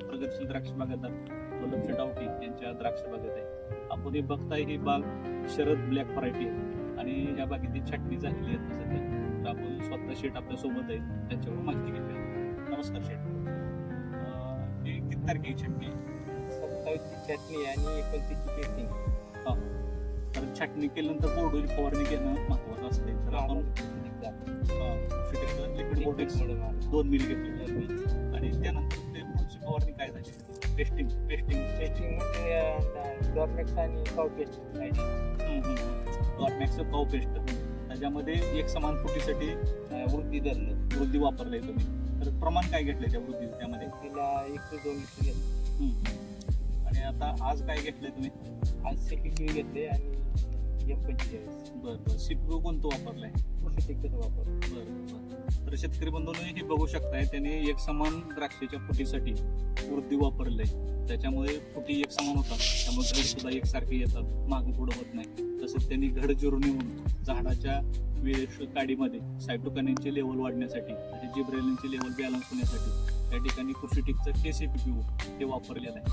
प्रगतशील द्राक्ष बागायतदार वल्लभ डावटे यांच्या द्राक्ष बागेत आहे. आपण हे बघताय ही बाग शरद ब्लॅक व्हरायटी आहे आणि या बागेची छाटणी झालेली आहे सध्या. तर आपण स्वतः शेठ आपल्या सोबत आहे, त्यांच्यावर माहिती घेतली. नमस्कार शेठ. ही किती तारखेची छाटणी आहे? 27ची छाटणी आणि 29ची टेस्टिंग. हा, तर छाटणी केल्यानंतर बोर्डोची फवारणी घेणं महत्वाचं असते. तर आपण लिक्विड बोर्डेक्स 2 मिली घेतली आणि त्यानंतर ते पुढची फवारणी काय झाली? टेस्टिंग मध्ये डॉर्मॅक्स आणि काउ पेस्ट. डॉर्मॅक्स काउ पेस्ट त्याच्यामध्ये एक समान फुटीसाठी वृद्धी वापरलाय तुम्ही. तर प्रमाण काय घेतलंय त्या वृद्धी त्यामध्ये? तिला 1 ते 2 लिटर घेतलं. आणि आता आज काय घेतलंय तुम्ही? आज CPK घेतले आणि M45. बरं, सीपीओ कोणतं वापरलंय? टिकटचा वापर. बरं. तर शेतकरी बंधूंनी हे बघू शकताय, त्यांनी एक समान द्राक्षाच्या फुटीसाठी वृद्धी वापरलंय. त्याच्यामुळे फुटी एक समान होतात, त्यामुळे घड सुद्धा एकसारखे येतात, मागं पुढं होत नाही. तसंच त्यांनी घड जिरून येऊन झाडाच्या काडीमध्ये सायटोकानिनचे लेवल वाढण्यासाठी आणि जिब्रेलिनचे लेवल बॅलन्स होण्यासाठी या ठिकाणी कृषीटिकचं KCPPO हे वापरलेलं आहे.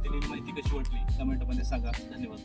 त्यांनी माहिती कशी वाटली कमेंटमध्ये सांगा. धन्यवाद.